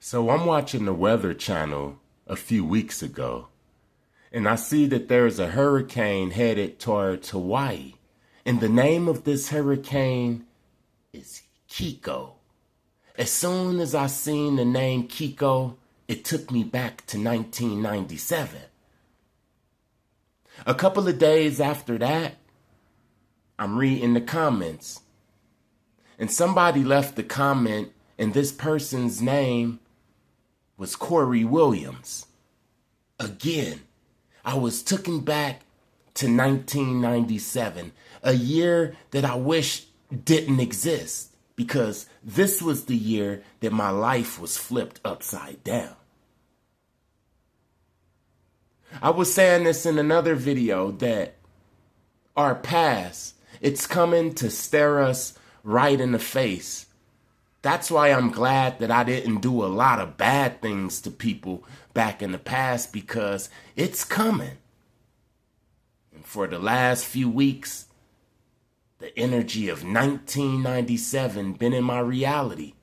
So I'm watching the Weather Channel a few weeks ago, and I see that there's a hurricane headed towards Hawaii. And the name of this hurricane is Kiko. As soon as I seen the name Kiko, it took me back to 1997. A couple of days after that, I'm reading the comments. And somebody left the comment, and this person's name was Corie Williams. Again, I was taken back to 1997, a year that I wish didn't exist, because this was the year that my life was flipped upside down. I was saying this in another video that our past, it's coming to stare us right in the face. That's why I'm glad that I didn't do a lot of bad things to people back in the past, because it's coming. And for the last few weeks, the energy of 1997 been in my reality.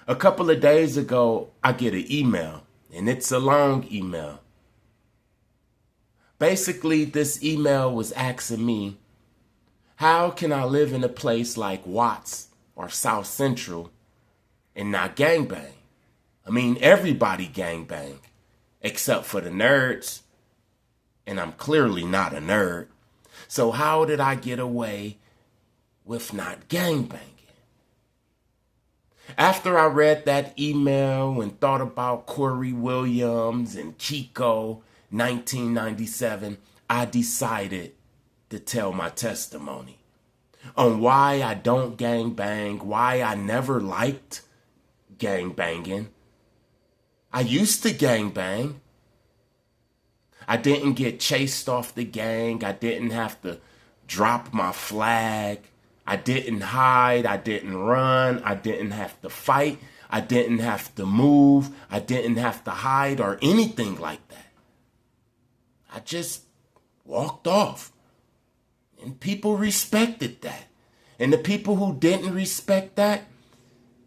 A couple of days ago, I get an email, and it's a long email. Basically, this email was asking me, how can I live in a place like Watts or South Central and not gangbang? I mean, everybody gangbang, except for the nerds, and I'm clearly not a nerd. So how did I get away with not gangbanging? After I read that email and thought about Corie Williams and Kiko, 1997, I decided to tell my testimony on why I don't gangbang, why I never liked gangbanging. I used to gangbang. I didn't get chased off the gang. I didn't have to drop my flag. I didn't hide. I didn't run. I didn't have to fight. I didn't have to move. I didn't have to hide or anything like that. I just walked off. And people respected that. And the people who didn't respect that,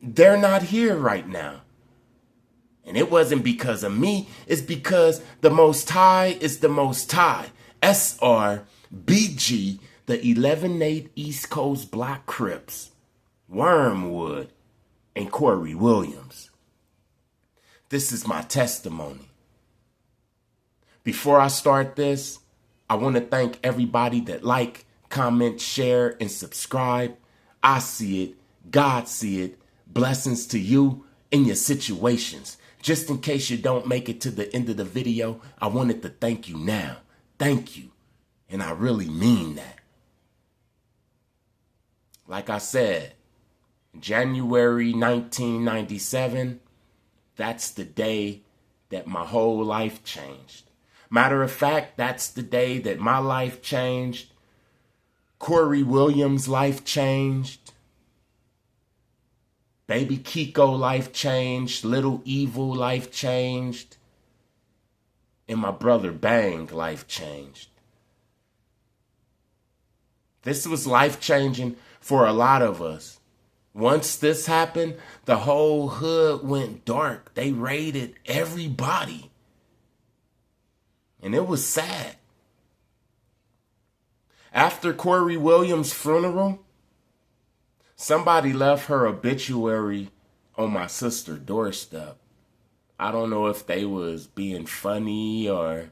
they're not here right now. And it wasn't because of me. It's because the Most High is the Most High. SR&BG, the 11-8 East Coast Black Crips, Wormwood, and Corie Williams. This is my testimony. Before I start this, I want to thank everybody that like, comment, share, and subscribe. I see it. God see it. Blessings to you in your situations. Just in case you don't make it to the end of the video, I wanted to thank you now. Thank you. And I really mean that. Like I said, January 1997, that's the day that my whole life changed. Matter of fact, that's the day that my life changed. Corie Williams' life changed. Baby Kiko life changed. Little Evil life changed. And my brother Bang life changed. This was life changing for a lot of us. Once this happened, the whole hood went dark. They raided everybody. And it was sad. After Corie Williams' funeral, somebody left her obituary on my sister's doorstep. I don't know if they was being funny or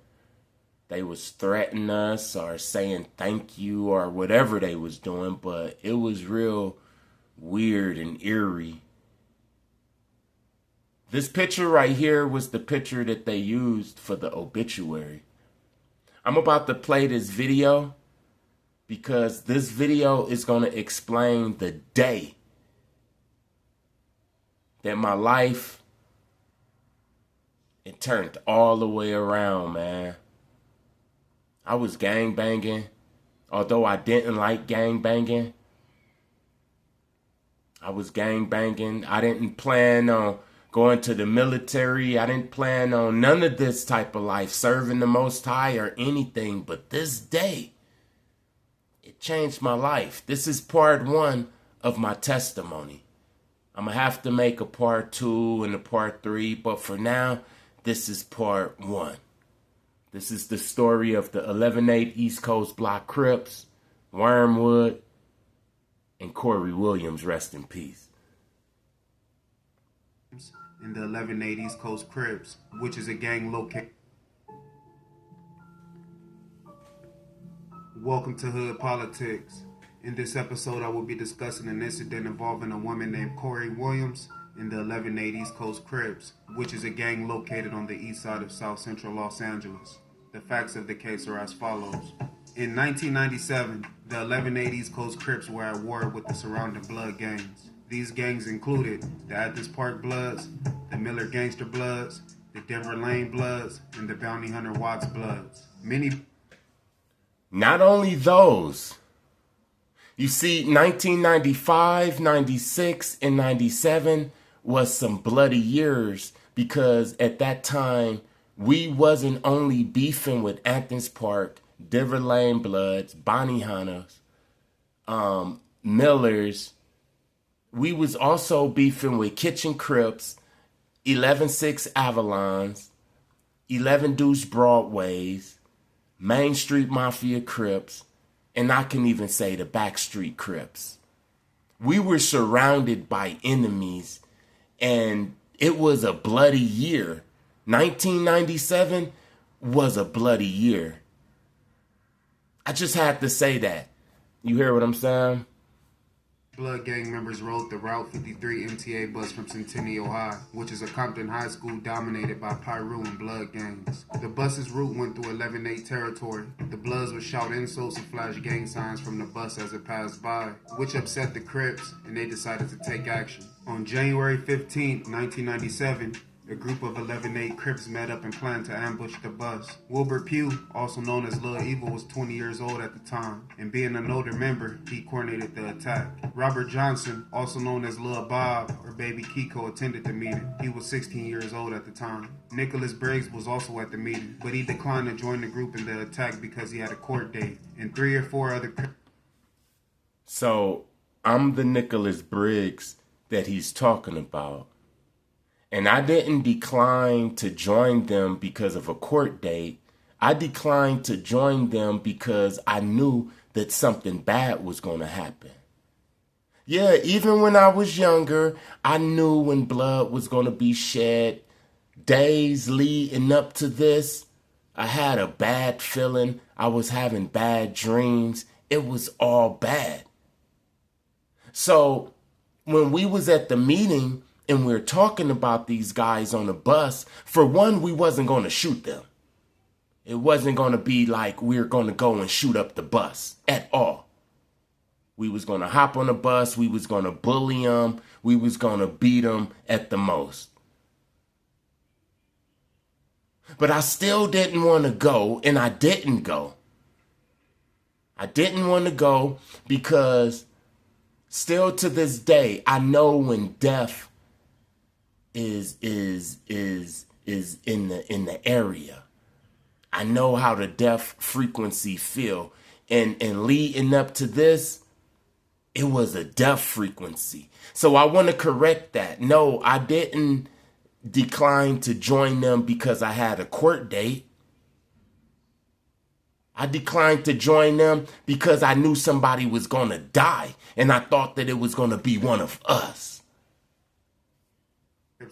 they was threatening us or saying thank you or whatever they was doing, but it was real weird and eerie. This picture right here was the picture that they used for the obituary. I'm about to play this video because this video is going to explain the day that my life, it turned all the way around, man. I was gangbanging, although I didn't like gangbanging. I was gangbanging. I didn't plan on going to the military. I didn't plan on none of this type of life, serving the Most High or anything. But this day, it changed my life. This is part one of my testimony. I'm going to have to make a part 2 and a part 3, but for now, this is part 1. This is the story of the 11-8 East Coast Block Crips, Wormwood, and Corie Williams, rest in peace. In the 11-8 East Coast Crips, which is a gang located. Welcome to Hood Politics. In this episode, I will be discussing an incident involving a woman named Corie Williams in the 11-8 East Coast Crips, which is a gang located on the east side of South Central Los Angeles. The facts of the case are as follows. In 1997, the 11-8 East Coast Crips were at war with the surrounding blood gangs. These gangs included the Athens Park Bloods, the Miller Gangster Bloods, the Denver Lane Bloods, and the Bounty Hunter Watts Bloods. Not only those. You see, 1995, 96, and 97 was some bloody years because at that time, we wasn't only beefing with Athens Park, Denver Lane Bloods, Bounty Hunters, Millers. We was also beefing with Kitchen Crips, 11-6 Avalons, 11 Deuce Broadways, Main Street Mafia Crips, and I can even say the Backstreet Crips. We were surrounded by enemies, and it was a bloody year. 1997 was a bloody year. I just had to say that. You hear what I'm saying? Blood gang members rode the Route 53 MTA bus from Centennial High, which is a Compton high school dominated by Pyru and blood gangs. The bus's route went through 11-8 territory. The Bloods would shout insults and flash gang signs from the bus as it passed by, which upset the Crips, and they decided to take action. On January 15, 1997, a group of 11-8 Crips met up and planned to ambush the bus. Wilbur Pugh, also known as Lil Evil, was 20 years old at the time, and being an older member, he coordinated the attack. Robert Johnson, also known as Lil Bob or Baby Kiko, attended the meeting. He was 16 years old at the time. Nicholas Briggs was also at the meeting, but he declined to join the group in the attack because he had a court date, and 3 or 4 other Crips. So, I'm the Nicholas Briggs that he's talking about. And I didn't decline to join them because of a court date. I declined to join them because I knew that something bad was going to happen. Yeah, even when I was younger, I knew when blood was going to be shed. Days leading up to this, I had a bad feeling. I was having bad dreams. It was all bad. So when we was at the meeting, and we're talking about these guys on the bus, for one, we wasn't going to shoot them. It wasn't going to be like we're going to go and shoot up the bus at all. We was going to hop on the bus. We was going to bully them. We was going to beat them at the most. But I still didn't want to go, and I didn't go. I didn't want to go because still to this day, I know when death is in the area. I know how the death frequency feel. And leading up to this, it was a death frequency. So I want to correct that. No, I didn't decline to join them because I had a court date. I declined to join them because I knew somebody was going to die. And I thought that it was going to be one of us.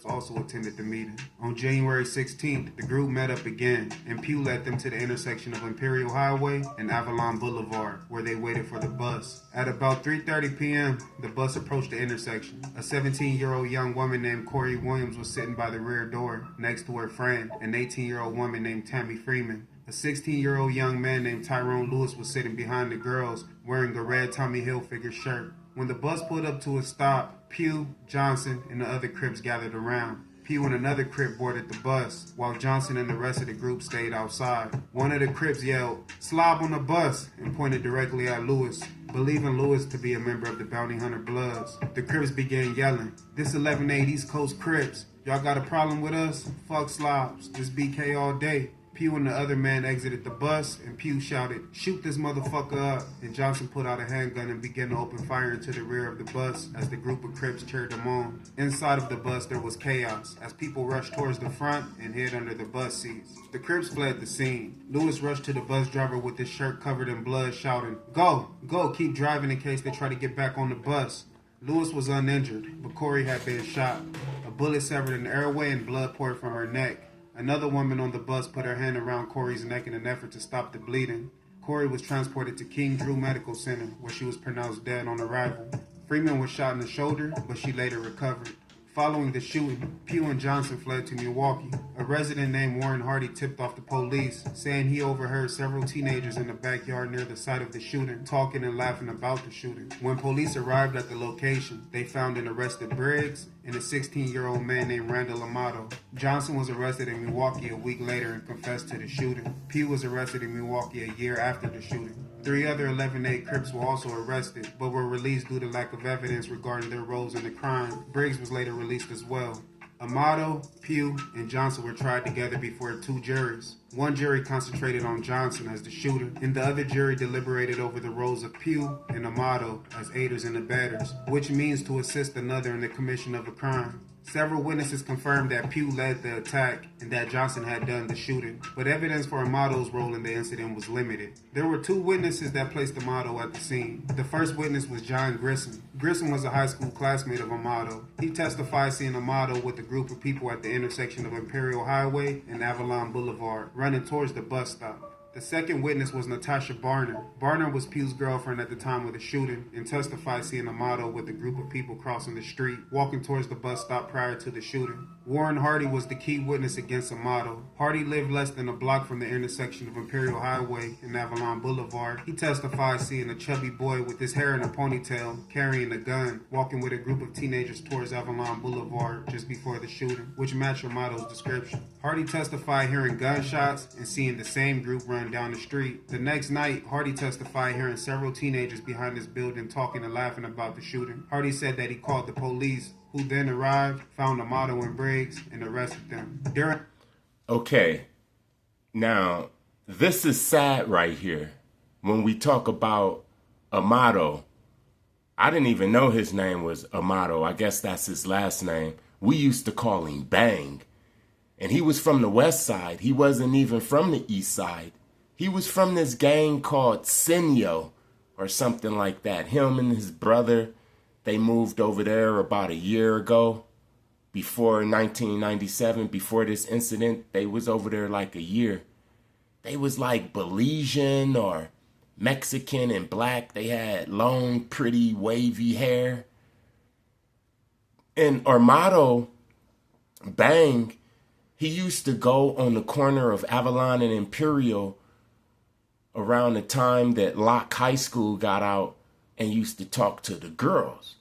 Also attended the meeting. On January 16th, the group met up again, and Pugh led them to the intersection of Imperial Highway and Avalon Boulevard, where they waited for the bus. At about 3:30 p.m., the bus approached the intersection. A 17-year-old young woman named Corie Williams was sitting by the rear door, next to her friend, an 18-year-old woman named Tammy Freeman. A 16-year-old young man named Tyrone Lewis was sitting behind the girls, wearing a red Tommy Hilfiger shirt. When the bus pulled up to a stop, Pugh, Johnson, and the other Crips gathered around. Pugh and another Crip boarded the bus, while Johnson and the rest of the group stayed outside. One of the Crips yelled, "Slob on the bus," and pointed directly at Lewis, believing Lewis to be a member of the Bounty Hunter Bloods. The Crips began yelling, "This 11-8 East Coast Crips. Y'all got a problem with us? Fuck slobs. This BK all day." Pugh and the other man exited the bus, and Pugh shouted, "Shoot this motherfucker up," and Johnson put out a handgun and began to open fire into the rear of the bus as the group of Crips cheered them on. Inside of the bus, there was chaos as people rushed towards the front and hid under the bus seats. The Crips fled the scene. Lewis rushed to the bus driver with his shirt covered in blood, shouting, "Go, go, keep driving in case they try to get back on the bus." Lewis was uninjured, but Corie had been shot. A bullet severed an airway and blood poured from her neck. Another woman on the bus put her hand around Corey's neck in an effort to stop the bleeding. Corie was transported to King Drew Medical Center, where she was pronounced dead on arrival. Freeman was shot in the shoulder, but she later recovered. Following the shooting, Pugh and Johnson fled to Milwaukee. A resident named Warren Hardy tipped off the police, saying he overheard several teenagers in the backyard near the site of the shooting talking and laughing about the shooting. When police arrived at the location, they found an arrested Briggs and a 16-year-old man named Randall Amato. Johnson was arrested in Milwaukee a week later and confessed to the shooting. Pugh was arrested in Milwaukee a year after the shooting. 3 other 11A Crips were also arrested, but were released due to lack of evidence regarding their roles in the crime. Briggs was later released as well. Amato, Pugh, and Johnson were tried together before 2 juries. One jury concentrated on Johnson as the shooter, and the other jury deliberated over the roles of Pugh and Amato as aiders and abettors, which means to assist another in the commission of a crime. Several witnesses confirmed that Pugh led the attack and that Johnson had done the shooting, but evidence for Amato's role in the incident was limited. There were 2 witnesses that placed Amato at the scene. The first witness was John Grissom. Grissom was a high school classmate of Amato. He testified seeing Amato with a group of people at the intersection of Imperial Highway and Avalon Boulevard, running towards the bus stop. The second witness was Natasha Barner. Barner was Pugh's girlfriend at the time of the shooting and testified seeing Amato with a group of people crossing the street, walking towards the bus stop prior to the shooting. Warren Hardy was the key witness against Amato. Hardy lived less than a block from the intersection of Imperial Highway and Avalon Boulevard. He testified seeing a chubby boy with his hair in a ponytail, carrying a gun, walking with a group of teenagers towards Avalon Boulevard just before the shooting, which matched Amato's description. Hardy testified hearing gunshots and seeing the same group run down the street. The next night, Hardy testified hearing several teenagers behind his building talking and laughing about the shooting. Hardy said that he called the police, who then arrived, found Amato and Briggs, and arrested them. Okay, now this is sad right here. When we talk about Amato, I didn't even know his name was Amato. I guess that's his last name. We used to call him Bang. And he was from the west side. He wasn't even from the east side. He was from this gang called Senyo or something like that. Him and his brother, they moved over there about a year ago. Before 1997, before this incident, they was over there like a year. They was like Belizean or Mexican and black. They had long, pretty, wavy hair. And Armado Bang, he used to go on the corner of Avalon and Imperial around the time that Locke High School got out and used to talk to the girls.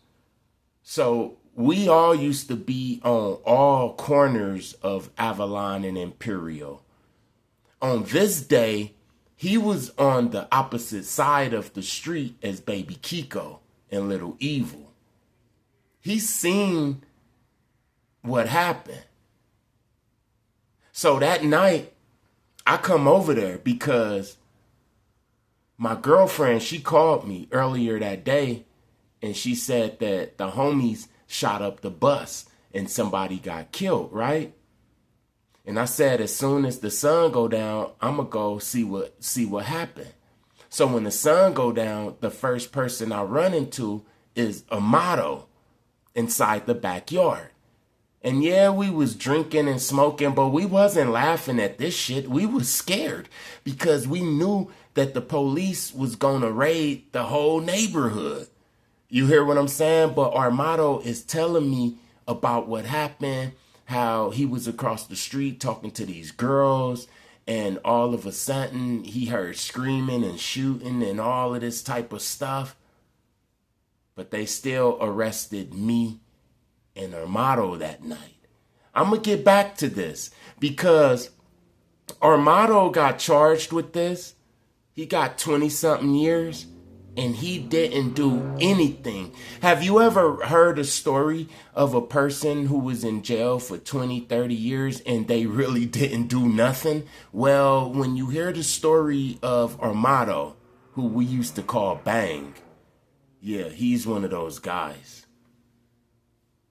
So we all used to be on all corners of Avalon and Imperial. On this day, he was on the opposite side of the street as Baby Kiko and Little Evil. He seen what happened. So that night, I come over there because my girlfriend, she called me earlier that day and she said that the homies shot up the bus and somebody got killed, right? And I said, as soon as the sun go down, I'm going to go see what happened. So when the sun go down, the first person I run into is Amato inside the backyard. And yeah, we was drinking and smoking, but we wasn't laughing at this shit. We was scared because we knew that the police was going to raid the whole neighborhood. You hear what I'm saying? But Armado is telling me about what happened, how he was across the street talking to these girls, and all of a sudden he heard screaming and shooting and all of this type of stuff. But they still arrested me and Armado that night. I'm going to get back to this because Armado got charged with this. He got 20-something years. and he didn't do anything. Have you ever heard a story of a person who was in jail for 20, 30 years and they really didn't do nothing? Well, when you hear the story of Armado, who we used to call Bang, yeah, he's one of those guys.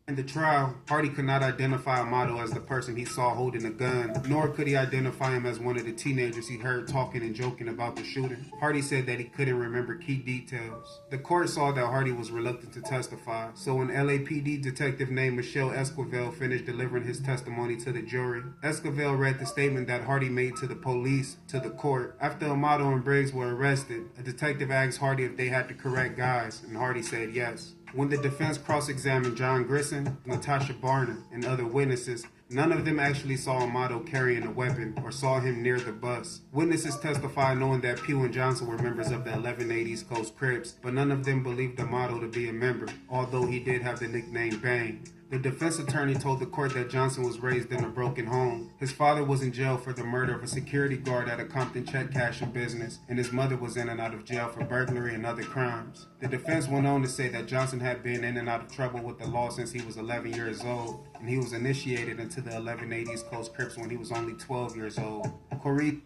In the trial, Hardy could not identify Amato as the person he saw holding a gun, nor could he identify him as one of the teenagers he heard talking and joking about the shooting. Hardy said that he couldn't remember key details. The court saw that Hardy was reluctant to testify, so an LAPD detective named Michelle Esquivel finished delivering his testimony to the jury. Esquivel read the statement that Hardy made to the police to the court. After Amato and Briggs were arrested, a detective asked Hardy if they had the correct guys, and Hardy said yes. When the defense cross-examined John Grissom, Natasha Barner, and other witnesses, none of them actually saw Amato carrying a weapon or saw him near the bus. Witnesses testified knowing that Pugh and Johnson were members of the 11-8 East Coast Crips, but none of them believed Amato to be a member, although he did have the nickname Bang. The defense attorney told the court that Johnson was raised in a broken home. His father was in jail for the murder of a security guard at a Compton check cashing business, and his mother was in and out of jail for burglary and other crimes. The defense went on to say that Johnson had been in and out of trouble with the law since he was 11 years old, and he was initiated into the 11-8 East Coast Crips when he was only 12 years old. Corie...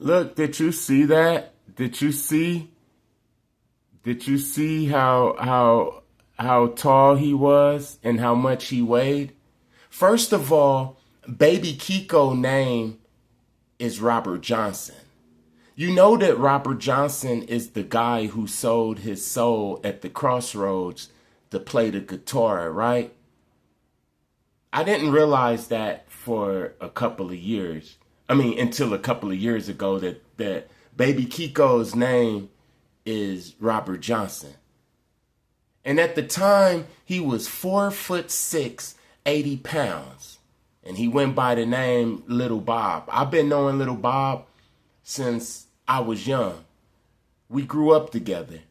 Look, did you see that? Did you see how tall he was and how much he weighed? First of all, Baby Kiko name is Robert Johnson. You know that Robert Johnson is the guy who sold his soul at the crossroads to play the guitar, right? I didn't realize that for a couple of years. Until a couple of years ago that Baby Kiko's name is Robert Johnson. And at the time, he was 4'6", 80 pounds. And he went by the name Little Bob. I've been knowing Little Bob since I was young. We grew up together.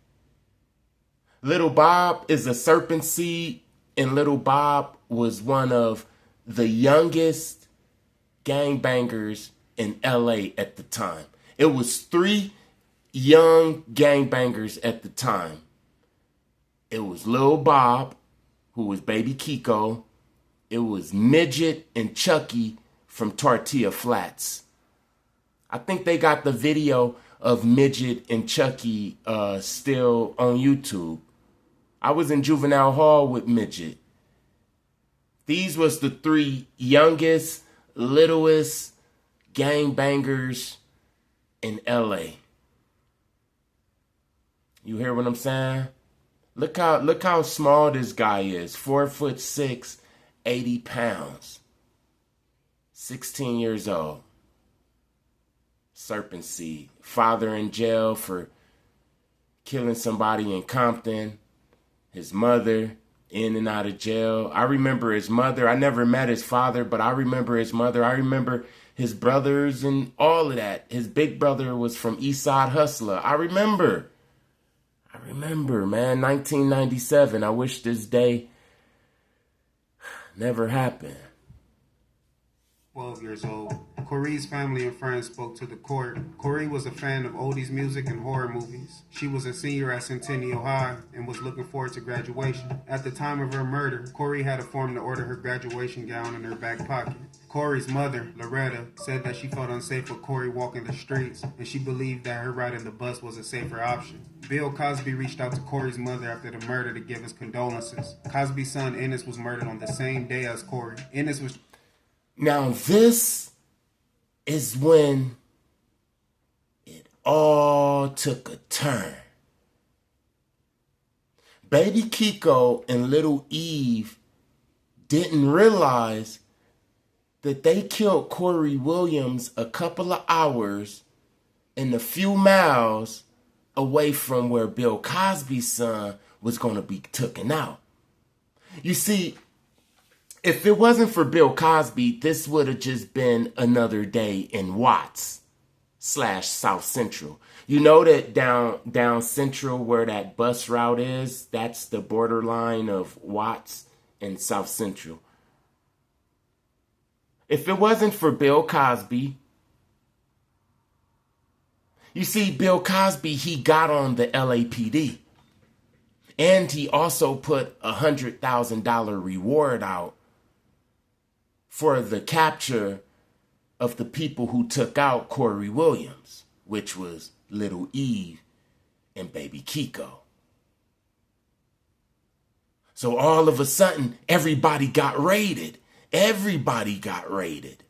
Little Bob is a serpent seed, and Little Bob was one of the youngest gangbangers in LA at the time. It was 3 young gangbangers at the time. It was Lil Bob, who was Baby Kiko. It was Midget and Chucky from Tortilla Flats. I think they got the video of Midget and Chucky still on YouTube. I was in juvenile hall with Midget. These was the 3 youngest, littlest gangbangers in LA. You hear what I'm saying? Look how small this guy is. 4'6", 80 pounds. 16 years old. Serpent seed. Father in jail for killing somebody in Compton. His mother in and out of jail. I remember his mother. I never met his father, but I remember his mother. I remember his brothers and all of that. His big brother was from Eastside Hustler. I remember, man, 1997. I wish this day never happened. 12 years old. Corie's family and friends spoke to the court. Corie was a fan of oldies music and horror movies. She was a senior at Centennial High and was looking forward to graduation. At the time of her murder, Corie had a form to order her graduation gown in her back pocket. Corie's mother, Loretta, said that she felt unsafe with Corie walking the streets, and she believed that her riding the bus was a safer option. Bill Cosby reached out to Corie's mother after the murder to give his condolences. Cosby's son, Ennis, was murdered on the same day as Corie. Ennis was... Now this is when it all took a turn. Baby Kiko and Little Eve didn't realize that they killed Corie Williams a couple of hours and a few miles away from where Bill Cosby's son was going to be taken out. You see, if it wasn't for Bill Cosby, this would have just been another day in Watts / South Central. You know that down Central where that bus route is, that's the borderline of Watts and South Central. If it wasn't for Bill Cosby, You see, Bill Cosby, he got on the LAPD. And he also put a $100,000 reward out for the capture of the people who took out Corie Williams, which was Little Eve and Baby Kiko. So all of a sudden, everybody got raided. Everybody got raided.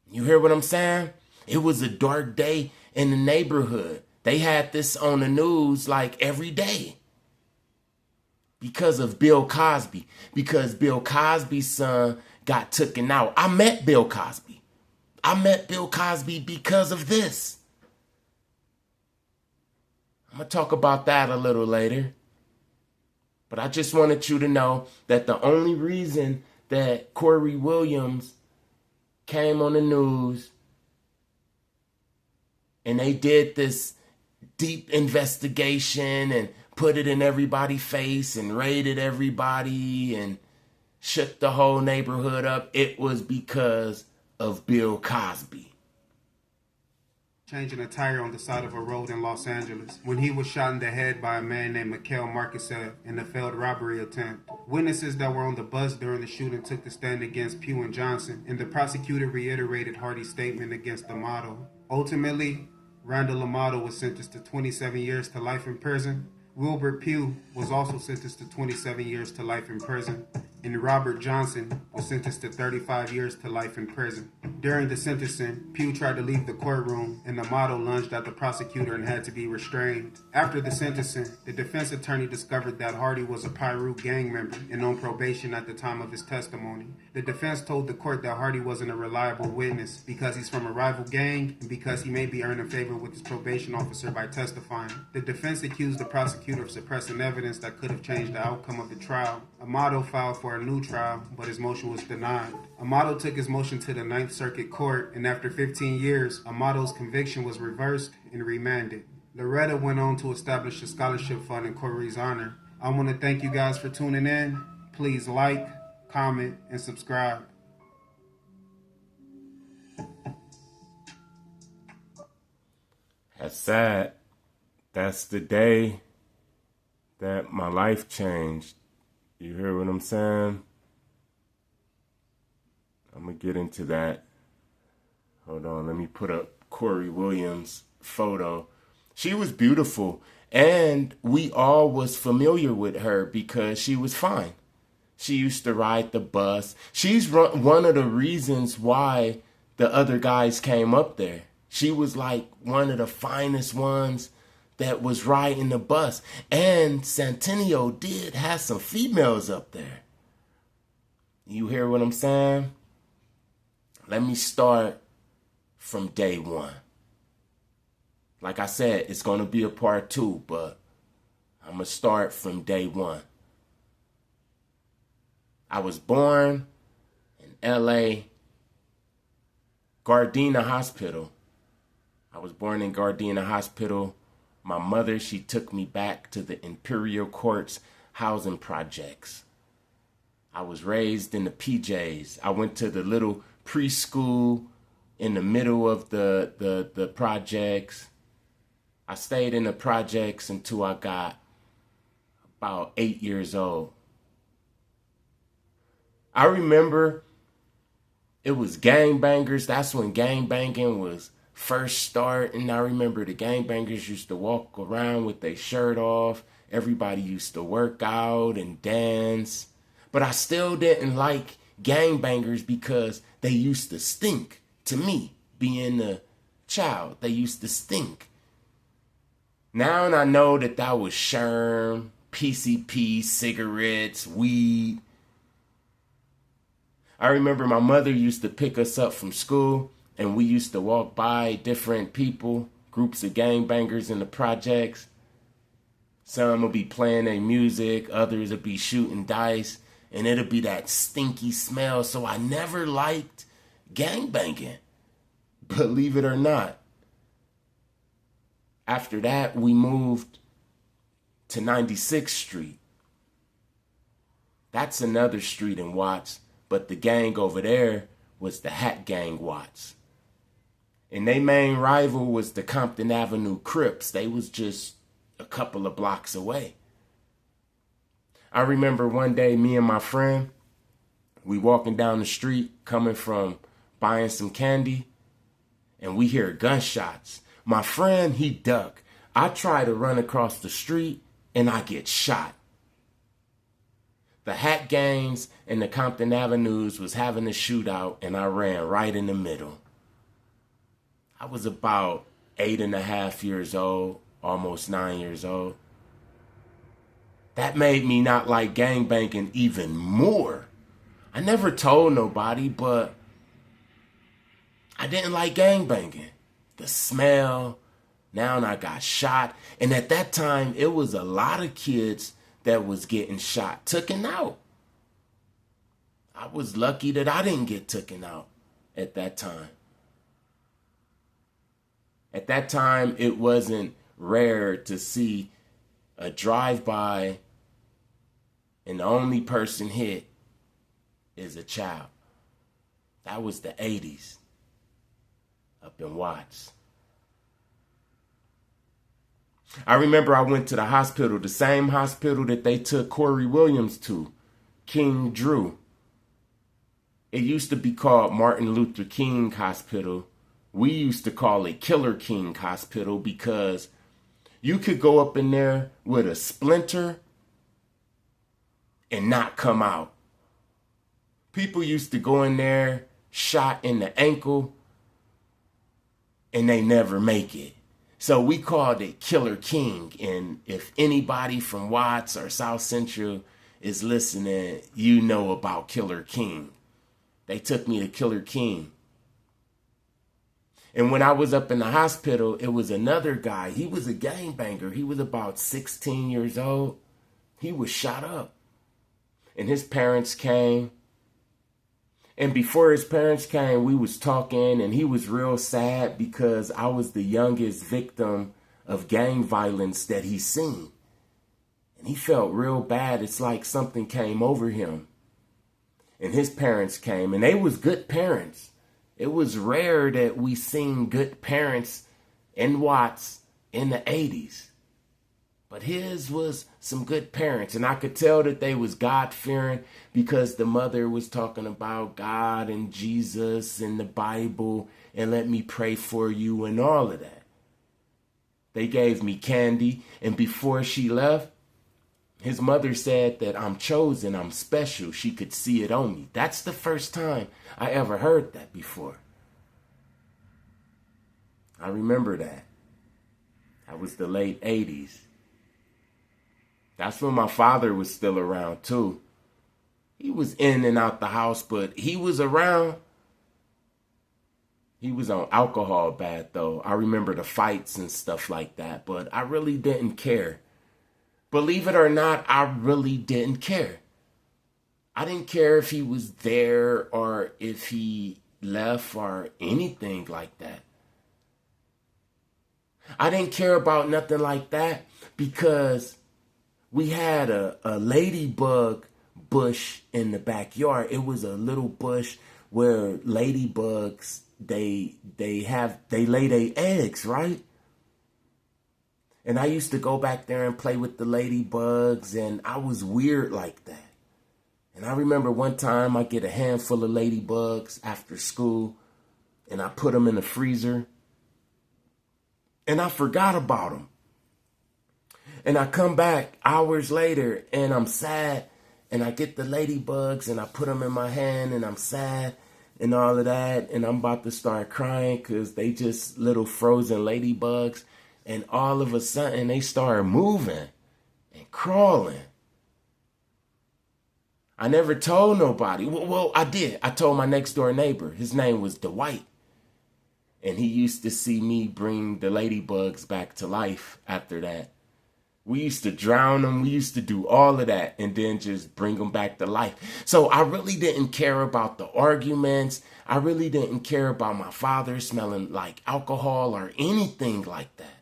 You hear what I'm saying? It was a dark day in the neighborhood. They had this on the news like every day. Because of Bill Cosby. Because Bill Cosby's son got taken out. I met Bill Cosby. I met Bill Cosby because of this. I'm going to talk about that a little later. But I just wanted you to know that the only reason that Corie Williams came on the news and they did this deep investigation and put it in everybody's face and raided everybody and shook the whole neighborhood up, it was because of Bill Cosby. Changing a tire on the side of a road in Los Angeles when he was shot in the head by a man named Mikhail Markisev in a failed robbery attempt. Witnesses that were on the bus during the shooting took the stand against Pugh and Johnson, and the prosecutor reiterated Hardy's statement against Amato. Ultimately, Randall Amato was sentenced to 27 years to life in prison. Wilbert Pugh was also sentenced to 27 years to life in prison, and Robert Johnson was sentenced to 35 years to life in prison. During the sentencing, Pugh tried to leave the courtroom, and Amato lunged at the prosecutor and had to be restrained. After the sentencing, the defense attorney discovered that Hardy was a Piru gang member and on probation at the time of his testimony. The defense told the court that Hardy wasn't a reliable witness because he's from a rival gang and because he may be earning favor with his probation officer by testifying. The defense accused the prosecutor of suppressing evidence that could have changed the outcome of the trial. Amato filed for a new trial, but his motion was denied. Amato took his motion to the Ninth Circuit Court, and after 15 years, Amato's conviction was reversed and remanded. Loretta went on to establish a scholarship fund in Corie's honor. I want to thank you guys for tuning in. Please like, comment, and subscribe. That's sad. That's the day that my life changed. You hear what I'm saying? I'm going to get into that. Hold on, let me put up Corie Williams' photo. She was beautiful, and we all was familiar with her because she was fine. She used to ride the bus. She's one of the reasons why the other guys came up there. She was like one of the finest ones that was riding the bus. And Centennial did have some females up there. You hear what I'm saying? Let me start from day one. Like I said, it's going to be a part 2, but I'm going to start from day one. I was born in L.A., Gardena Hospital. I was born in Gardena Hospital. My mother, she took me back to the Imperial Courts housing projects. I was raised in the PJs. I went to the little preschool in the middle of the projects. I stayed in the projects until I got about 8 years old. I remember it was gangbangers. That's when gangbanging was first starting. I remember the gangbangers used to walk around with their shirt off. Everybody used to work out and dance. But I still didn't like gangbangers because they used to stink. To me, being a child, they used to stink. Now I know that was Sherm, PCP, cigarettes, weed. I remember my mother used to pick us up from school, and we used to walk by different people, groups of gangbangers in the projects. Some would be playing their music, others would be shooting dice, and it'll be that stinky smell. So I never liked gangbanging, believe it or not. After that, we moved to 96th Street. That's another street in Watts, but the gang over there was the Hat Gang Watts. And their main rival was the Compton Avenue Crips. They was just a couple of blocks away. I remember one day, me and my friend, we walking down the street coming from buying some candy, and we hear gunshots. My friend, he ducked. I try to run across the street, and I get shot. The Hat Gangs and the Compton Avenues was having a shootout, and I ran right in the middle. I was about 8.5 years old, almost 9 years old. That made me not like gangbanging even more. I never told nobody, but I didn't like gangbanging. The smell, now I got shot. And at that time, it was a lot of kids that was getting shot, taken out. I was lucky that I didn't get taken out at that time. At that time, it wasn't rare to see a drive-by and the only person hit is a child. That was the 80s up in Watts. I remember I went to the hospital, the same hospital that they took Corie Williams to, King Drew. It used to be called Martin Luther King Hospital. We used to call it Killer King Hospital because you could go up in there with a splinter and not come out. People used to go in there shot in the ankle and they never make it. So we called it Killer King. And if anybody from Watts or South Central is listening, you know about Killer King. They took me to Killer King. And when I was up in the hospital, it was another guy. He was a gangbanger. He was about 16 years old. He was shot up. And his parents came. And before his parents came, we was talking, and he was real sad because I was the youngest victim of gang violence that he's seen. And he felt real bad. It's like something came over him. And his parents came, and they was good parents. It was rare that we seen good parents in Watts in the 80s. But his was some good parents, and I could tell that they was God-fearing because the mother was talking about God and Jesus and the Bible and let me pray for you and all of that. They gave me candy, and before she left, his mother said that I'm chosen, I'm special. She could see it on me. That's the first time I ever heard that before. I remember that. That was the late 80s. That's when my father was still around too. He was in and out the house, but he was around. He was on alcohol bad though. I remember the fights and stuff like that, but I really didn't care. Believe it or not, I really didn't care. I didn't care if he was there or if he left or anything like that. I didn't care about nothing like that because we had a ladybug bush in the backyard. It was a little bush where ladybugs, they lay their eggs, right? And I used to go back there and play with the ladybugs, and I was weird like that. And I remember one time I get a handful of ladybugs after school, and I put them in the freezer, and I forgot about them. And I come back hours later, and I'm sad, and I get the ladybugs, and I put them in my hand, and I'm sad, and all of that, and I'm about to start crying because they just little frozen ladybugs. And all of a sudden, they started moving and crawling. I never told nobody. Well, I did. I told my next door neighbor. His name was Dwight. And he used to see me bring the ladybugs back to life after that. We used to drown them. We used to do all of that and then just bring them back to life. So I really didn't care about the arguments. I really didn't care about my father smelling like alcohol or anything like that.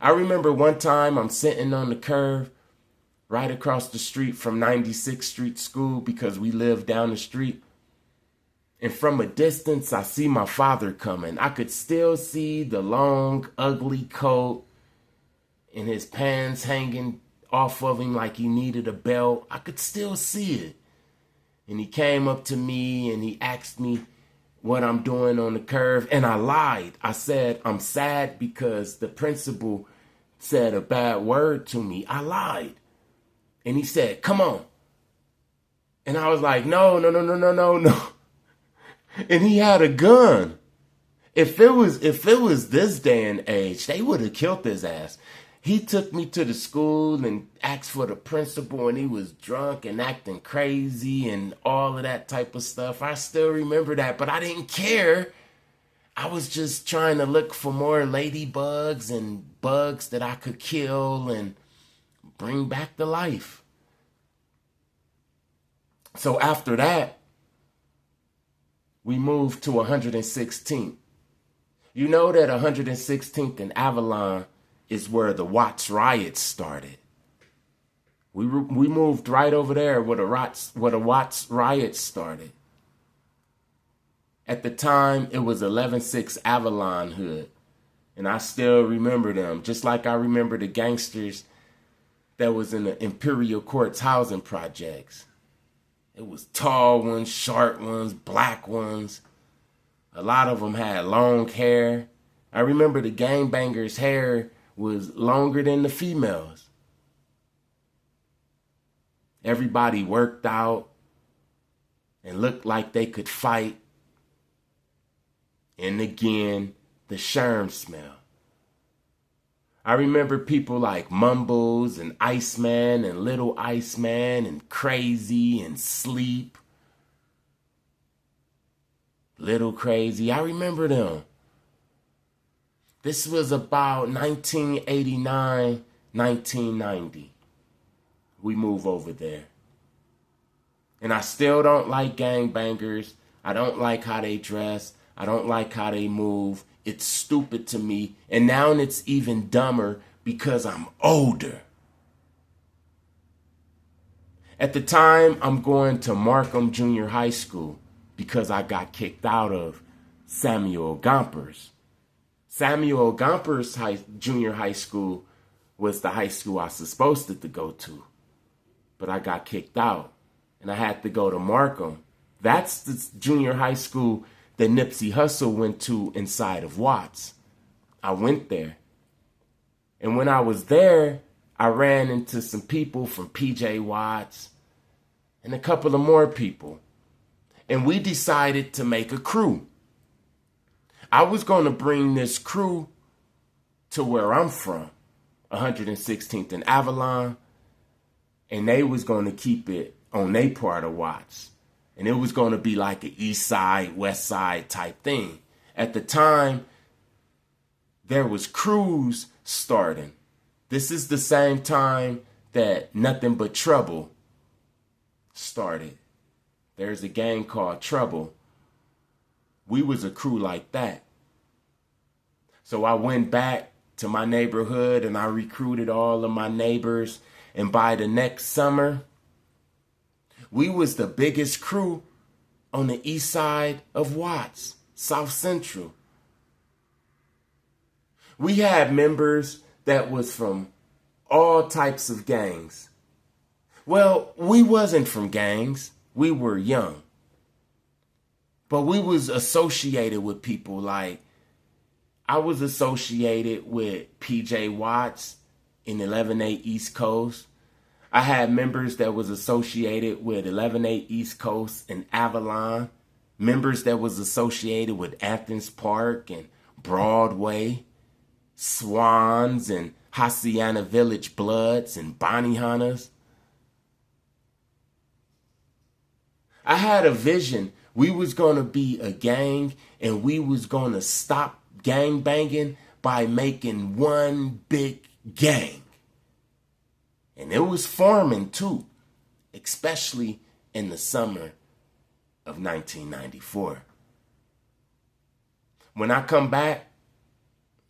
I remember one time I'm sitting on the curb right across the street from 96th Street School because we lived down the street. And from a distance, I see my father coming. I could still see the long, ugly coat and his pants hanging off of him like he needed a belt. I could still see it. And he came up to me and he asked me what I'm doing on the curve. And I lied. I said, I'm sad because the principal said a bad word to me. I lied. And he said, come on. And I was like, no. And he had a gun. If it was this day and age, they would have killed his ass. He took me to the school and asked for the principal, and he was drunk and acting crazy and all of that type of stuff. I still remember that, but I didn't care. I was just trying to look for more ladybugs and bugs that I could kill and bring back to life. So after that, we moved to 116th. You know that 116th and Avalon is where the Watts riots started. We moved right over there where the Watts riots started. At the time, it was 11-6 Avalon Hood. And I still remember them, just like I remember the gangsters that was in the Imperial Courts housing projects. It was tall ones, short ones, black ones. A lot of them had long hair. I remember the gangbangers' hair was longer than the females. Everybody worked out and looked like they could fight. And again, the sherm smell. I remember people like Mumbles and Iceman and Little Iceman and Crazy and Sleep. Little Crazy, I remember them. This was about 1989, 1990. We move over there. And I still don't like gangbangers. I don't like how they dress. I don't like how they move. It's stupid to me. And now it's even dumber because I'm older. At the time, I'm going to Markham Junior High School because I got kicked out of Samuel Gompers. Samuel Gompers Junior High School was the high school I was supposed to go to. But I got kicked out and I had to go to Markham. That's the junior high school that Nipsey Hussle went to inside of Watts. I went there. And when I was there, I ran into some people from PJ Watts and a couple of more people. And we decided to make a crew. I was going to bring this crew to where I'm from, 116th and Avalon, and they was going to keep it on their part of Watts. And it was going to be like an east side, west side type thing. At the time, there was crews starting. This is the same time that Nothing But Trouble started. There's a gang called Trouble. We was a crew like that. So I went back to my neighborhood and I recruited all of my neighbors. And by the next summer, we was the biggest crew on the east side of Watts, South Central. We had members that was from all types of gangs. Well, we wasn't from gangs. We were young. But we was associated with people like, I was associated with PJ Watts in 11-8 East Coast. I had members that was associated with 11-8 East Coast and Avalon. Members that was associated with Athens Park and Broadway. Swans and Hacienda Village Bloods and Bonnie Hunters. I had a vision. We was going to be a gang and we was going to stop gang banging by making one big gang. And it was forming too, especially in the summer of 1994. When I come back,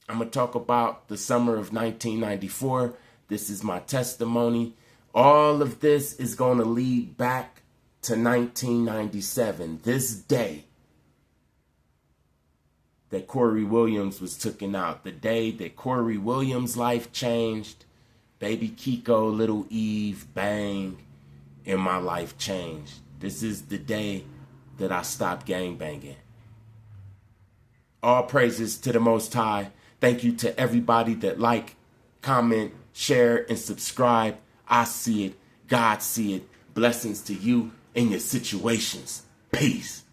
I'm going to talk about the summer of 1994. This is my testimony. All of this is going to lead back to 1997, this day, that Corie Williams was taken out. The day that Corie Williams' life changed, Baby Kiko, Little Eve, bang, and my life changed. This is the day that I stopped gangbanging. All praises to the Most High. Thank you to everybody that like, comment, share, and subscribe. I see it. God see it. Blessings to you and your situations. Peace.